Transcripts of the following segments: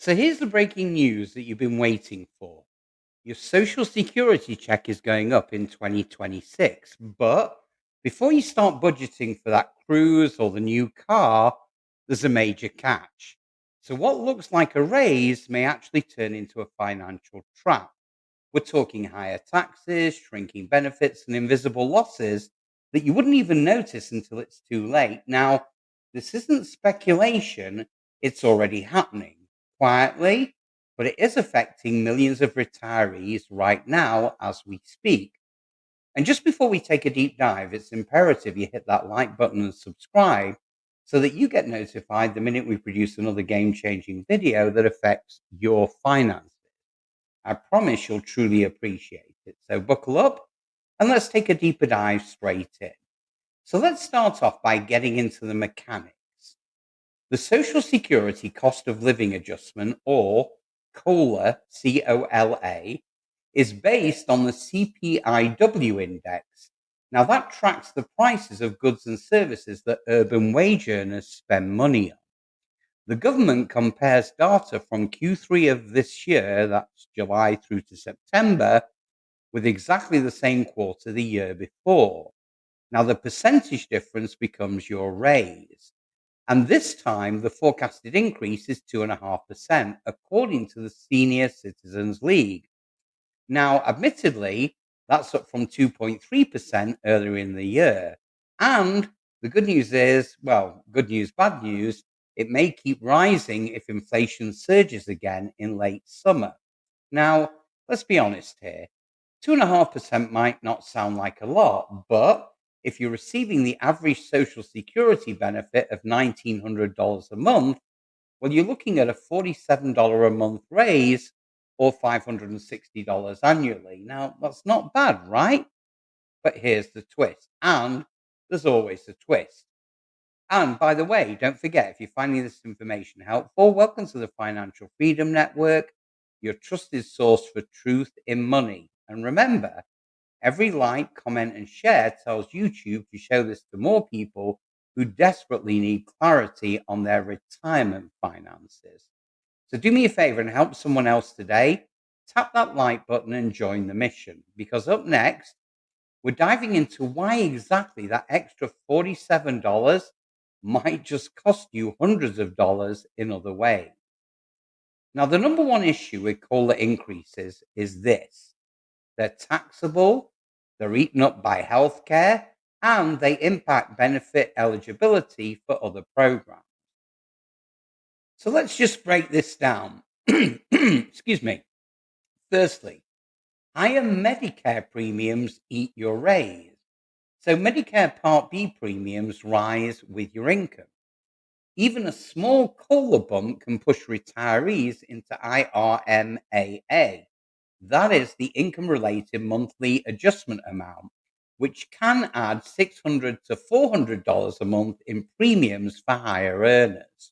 So here's the breaking news that you've been waiting for. Your social security check is going up in 2026. But before you start budgeting for that cruise or the new car, there's a major catch. So, what looks like a raise may actually turn into a financial trap. We're talking higher taxes, shrinking benefits, and invisible losses that you wouldn't even notice until it's too late. Now, this isn't speculation, it's already happening quietly, but it is affecting millions of retirees right now as we speak. And just before we take a deep dive, it's imperative you hit that like button and subscribe so that you get notified the minute we produce another game changing video that affects your finances. I promise you'll truly appreciate it. So buckle up and let's take a deeper dive straight in. So let's start off by getting into the mechanics. The Social Security Cost of Living Adjustment, or COLA, COLA, is based on the CPIW index. Now, that tracks the prices of goods and services that urban wage earners spend money on. The government compares data from Q3 of this year, that's July through to September, with exactly the same quarter the year before. Now, the percentage difference becomes your raise. And this time, the forecasted increase is 2.5%, according to the Senior Citizens League. Now, admittedly, that's up from 2.3% earlier in the year. And the good news is, well, good news, bad news, it may keep rising if inflation surges again in late summer. Now, let's be honest here. 2.5% might not sound like a lot, but if you're receiving the average Social Security benefit of $1,900 a month, well, you're looking at a $47 a month raise or $560 annually. Now, that's not bad, right? But here's the twist. And there's always a twist. And by the way, don't forget, if you're finding this information helpful, welcome to the Financial Freedom Network, your trusted source for truth in money. And remember, every like, comment, and share tells YouTube to show this to more people who desperately need clarity on their retirement finances. So do me a favor and help someone else today. Tap that like button and join the mission. Because up next, we're diving into why exactly that extra $47 might just cost you hundreds of dollars in other ways. Now, the number one issue with COLA increases is this: they're taxable, they're eaten up by healthcare, and they impact benefit eligibility for other programs. So let's just break this down. Excuse me. Firstly, higher Medicare premiums eat your raise. So Medicare Part B premiums rise with your income. Even a small COLA bump can push retirees into IRMAA. That is the income related monthly adjustment amount, which can add $600 to $400 a month in premiums for higher earners.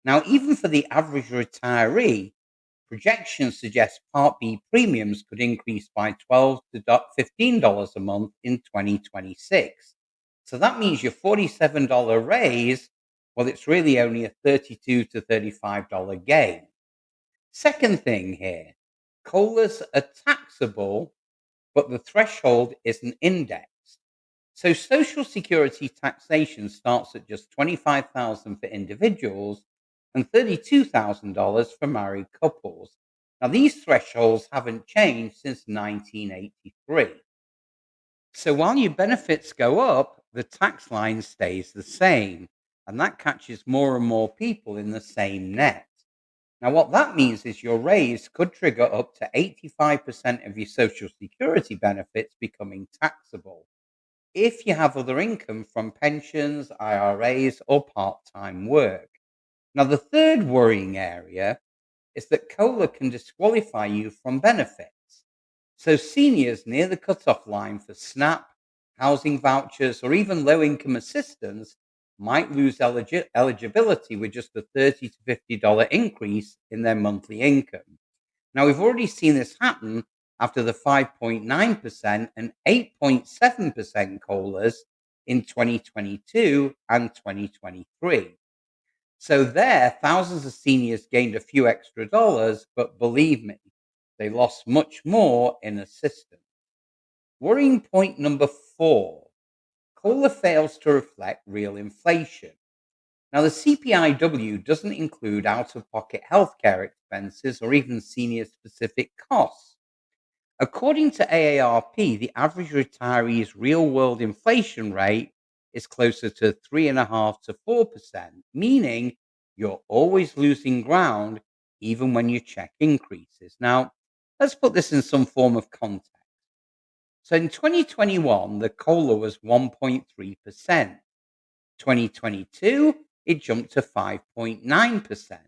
Now, even for the average retiree, projections suggest Part B premiums could increase by $12 to $15 a month in 2026. So that means your $47 raise, well, it's really only a $32 to $35 gain. Second thing here, COLAs are taxable, but the threshold isn't indexed. So Social Security taxation starts at just $25,000 for individuals and $32,000 for married couples. Now, these thresholds haven't changed since 1983. So while your benefits go up, the tax line stays the same, and that catches more and more people in the same net. Now, what that means is your raise could trigger up to 85% of your Social Security benefits becoming taxable if you have other income from pensions, IRAs, or part time work. Now, the third worrying area is that COLA can disqualify you from benefits. So, seniors near the cutoff line for SNAP, housing vouchers, or even low income assistance might lose eligibility with just a $30 to $50 increase in their monthly income. Now, we've already seen this happen after the 5.9% and 8.7% COLAs in 2022 and 2023. So there, thousands of seniors gained a few extra dollars, but believe me, they lost much more in assistance. Worrying point number four, COLA fails to reflect real inflation. Now, the CPIW doesn't include out of pocket healthcare expenses or even senior specific costs. According to AARP, the average retiree's real world inflation rate is closer to 3.5 to 4%, meaning you're always losing ground even when your check increases. Now, let's put this in some form of context. So in 2021, the COLA was 1.3%. 2022, it jumped to 5.9%.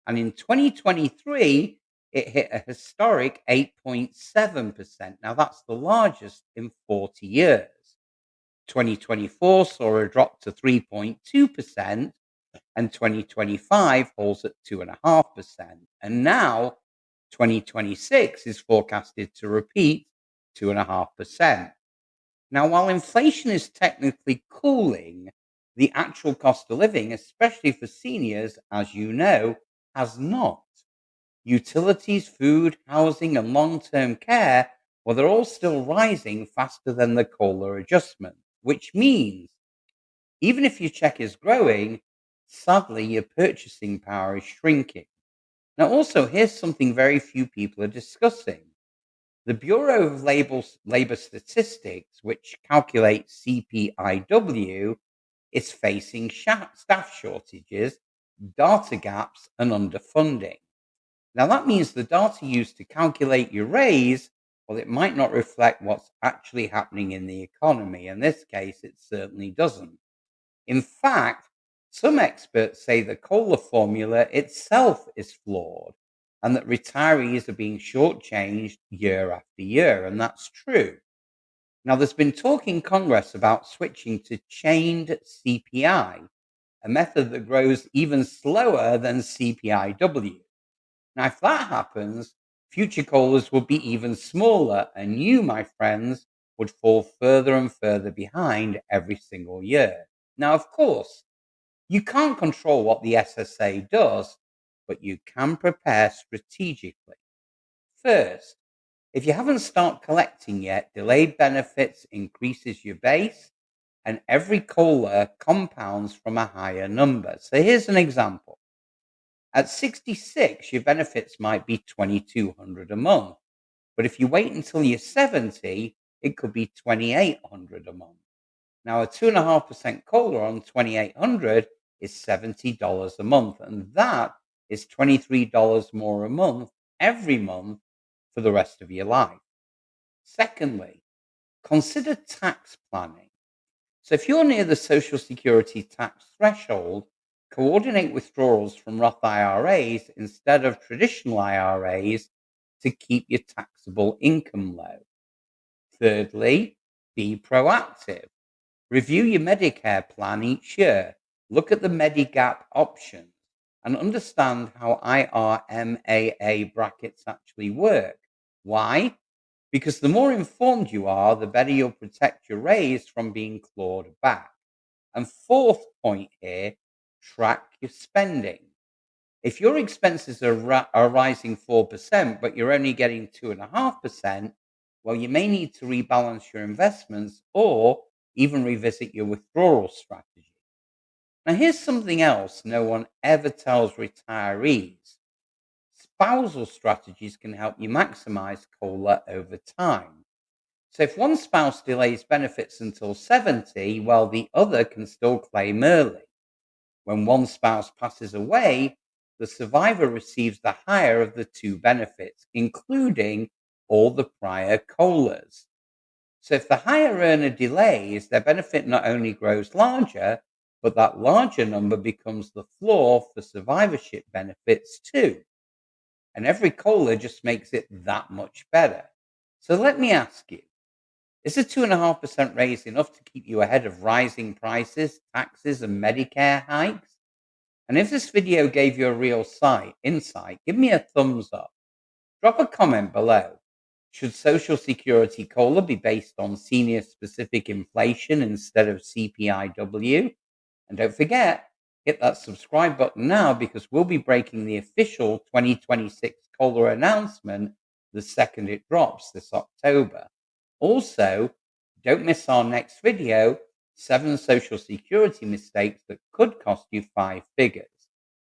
And in 2023, it hit a historic 8.7%. Now, that's the largest in 40 years. 2024 saw a drop to 3.2%, and 2025 holds at 2.5%. And now 2026 is forecasted to repeat 2.5%. Now, while inflation is technically cooling, the actual cost of living, especially for seniors, as you know, has not. Utilities, food, housing, and long term care, well, they're all still rising faster than the COLA adjustment, which means even if your check is growing, sadly, your purchasing power is shrinking. Now, also, here's something very few people are discussing. The Bureau of Labor Statistics, which calculates CPIW, is facing staff shortages, data gaps, and underfunding. Now, that means the data used to calculate your raise, well, it might not reflect what's actually happening in the economy. In this case, it certainly doesn't. In fact, some experts say the COLA formula itself is flawed and that retirees are being shortchanged year after year. And that's true. Now, there's been talk in Congress about switching to chained CPI, a method that grows even slower than CPIW. Now, if that happens, future COLAs would be even smaller, and you, my friends, would fall further and further behind every single year. Now, of course, you can't control what the SSA does, but you can prepare strategically. First, if you haven't started collecting yet, delayed benefits increases your base and every COLA compounds from a higher number. So here's an example. At 66, your benefits might be 2,200 a month. But if you wait until you're 70, it could be 2,800 a month. Now, a 2.5% COLA on 2,800 is $70 a month. And that is $23 more a month every month for the rest of your life. Secondly, consider tax planning. So if you're near the Social Security tax threshold, coordinate withdrawals from Roth IRAs instead of traditional IRAs to keep your taxable income low. Thirdly, be proactive. Review your Medicare plan each year. Look at the Medigap options and understand how IRMAA brackets actually work. Why? Because the more informed you are, the better you'll protect your raise from being clawed back. And fourth point here, track your spending. If your expenses are rising 4%, but you're only getting 2.5%, well, you may need to rebalance your investments or even revisit your withdrawal strategy. Now, here's something else no one ever tells retirees. Spousal strategies can help you maximize COLA over time. So if one spouse delays benefits until 70, well, the other can still claim early. When one spouse passes away, the survivor receives the higher of the two benefits, including all the prior COLAs. So if the higher earner delays, their benefit not only grows larger, but that larger number becomes the floor for survivorship benefits too. And every COLA just makes it that much better. So let me ask you, is a 2.5% raise enough to keep you ahead of rising prices, taxes, and Medicare hikes? And if this video gave you a real insight, give me a thumbs up. Drop a comment below. Should Social Security COLA be based on senior specific inflation instead of CPIW? And don't forget, Hit that subscribe button now because we'll be breaking the official 2026 COLA announcement the second it drops this October. Also, don't miss our next video, 7 Social Security mistakes that could cost you 5 figures.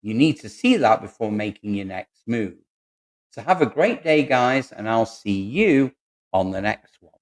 You need to see that before making your next move. So have a great day, guys, and I'll see you on the next one.